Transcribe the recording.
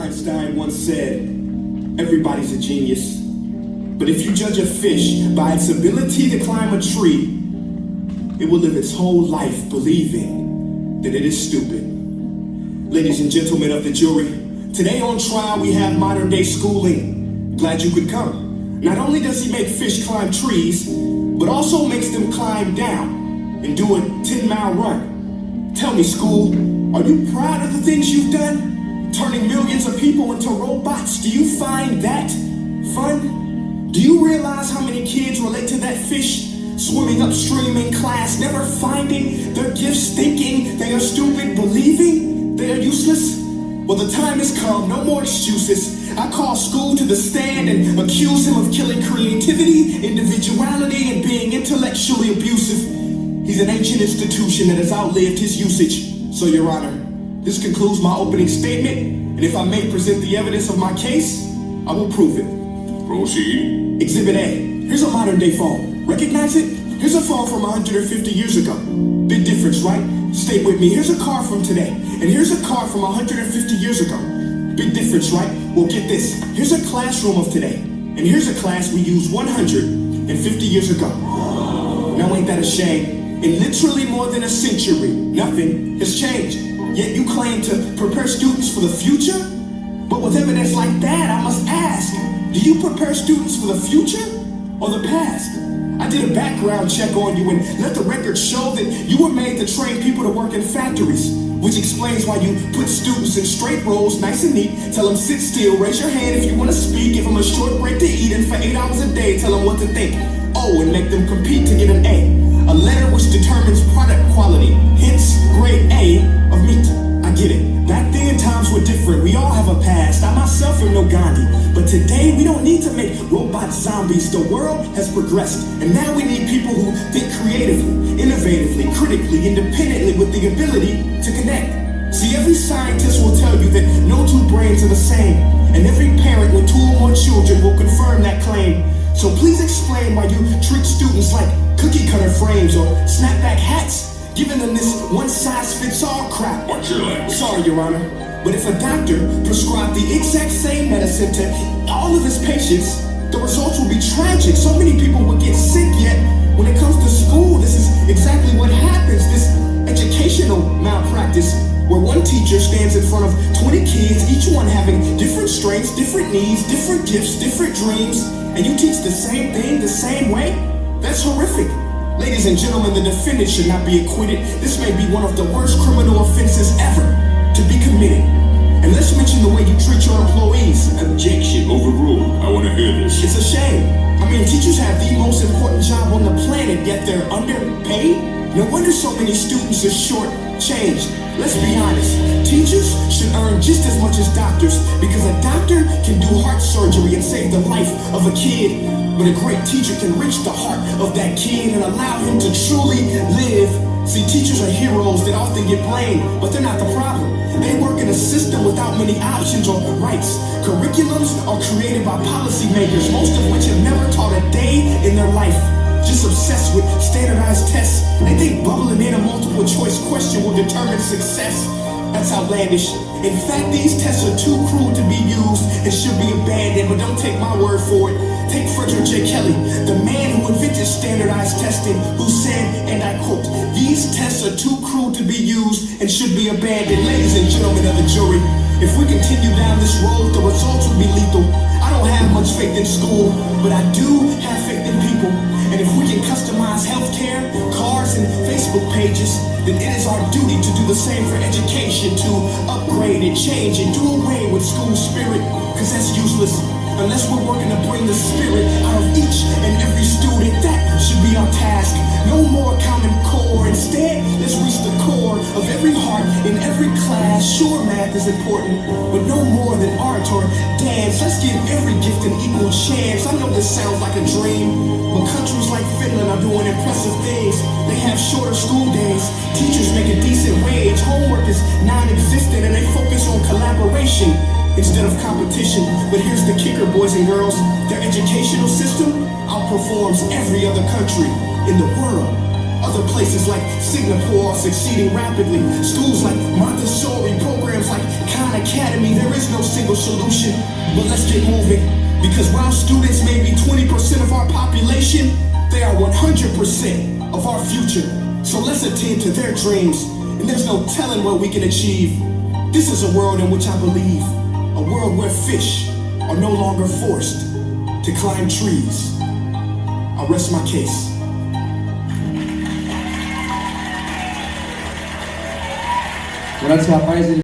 Einstein once said, everybody's a genius. But if you judge a fish by its ability to climb a tree, it will live its whole life believing that it is stupid. Ladies and gentlemen of the jury, today on trial we have modern day schooling. Glad you could come. Not only does he make fish climb trees, but also makes them climb down and do a 10-mile run. Tell me, school, are you proud of the things you've done? Turning millions of people into robots, do you find that fun? Do you realize how many kids relate to that fish swimming upstream in class, never finding their gifts, thinking they are stupid, believing they are useless? Well, the time has come, no more excuses. I call school to the stand and accuse him of killing creativity, individuality, and being intellectually abusive. He's an ancient institution that has outlived his usage. So, Your Honor, this concludes my opening statement, and if I may present the evidence of my case, I will prove it. Proceed. Exhibit A. Here's a modern day phone. Recognize it? Here's a phone from 150 years ago. Big difference, right? Stay with me. Here's a car from today. And here's a car from 150 years ago. Big difference, right? Well, get this. Here's a classroom of today. And here's a class we used 150 years ago. Now ain't that a shame? In literally more than a century, nothing has changed. Yet you claim to prepare students for the future? But with evidence like that, I must ask, do you prepare students for the future or the past? I did a background check on you and let the record show that you were made to train people to work in factories, which explains why you put students in straight rows, nice and neat, tell them sit still, raise your hand if you want to speak, give them a short break to eat, and for 8 hours a day, tell them what to think. Oh, and make them compete to get an A letter which determines product quality, hence grade A of meat. I get it. Back then, times were different. We all have a past. I myself am no Gandhi. But today, we don't need to make robot zombies. The world has progressed. And now we need people who think creatively, innovatively, critically, independently, with the ability to connect. See, every scientist will tell you that no two brains are the same. And every parent with 2 or more children will confirm that claim. So please explain why you treat students like cookie cutter frames or snapback hats, giving them this one-size-fits-all crap. Watch your language. Sorry, Your Honor, but if a doctor prescribed the exact same medicine to all of his patients, the results would be tragic. So many people would get sick, yet when it comes to school, this is exactly what happens. This educational malpractice, where one teacher stands in front of 20 kids, each one having different strengths, different needs, different gifts, different dreams, and you teach the same thing the same way? That's horrific. Ladies and gentlemen, the defendant should not be acquitted. This may be one of the worst criminal offenses ever to be committed. And let's mention the way you treat your employees. Objection overruled. I want to hear this. It's a shame. I mean, teachers have the most important job on the planet, yet they're underpaid? No wonder so many students are short-changed. Let's be honest. Teachers should earn just as much as doctors, because a doctor can do heart surgery and save the life of a kid. But a great teacher can reach the heart of that kid and allow him to truly live. See, teachers are heroes that often get blamed, but they're not the problem. They work in a system without many options or rights. Curriculums are created by policymakers, most of which have never taught a day in their life. Just obsessed with standardized tests. They think bubbling in a multiple choice question will determine success. That's outlandish. In fact, these tests are too cruel to be used and should be abandoned, but don't take my word for it. Take Frederick J. Kelly, the man who invented standardized testing, who said, and I quote, "These tests are too cruel to be used and should be abandoned." Ladies and gentlemen of the jury, if we continue down this road, the results will be lethal. I don't have much faith in school, but I do have faith in people. And if we can customize healthcare, cars, and Facebook pages, then it is our duty to do the same for education, to upgrade and change and do away with school spirit, because that's useless. Unless we're working to bring the spirit out of each and every student, that should be our task. No more Common Core. Instead, let's reach the core of every heart in every class. Sure, math is important, but no more than art or dance. Let's give every gift an equal chance. I know this sounds like a dream, but countries like Finland are doing impressive things. They have shorter school days. Teachers make a decent wage. Homework is non-existent, and they focus on collaboration instead of competition. But here's the kicker, boys and girls. Their educational system outperforms every other country in the world. Other places like Singapore are succeeding rapidly. Schools like Montessori, programs like Khan Academy. There is no single solution, but let's get moving. Because while students may be 20% of our population, they are 100% of our future. So let's attend to their dreams, and there's no telling what we can achieve. This is a world in which I believe, a world where fish are no longer forced to climb trees. I rest my case. Grazie a Paese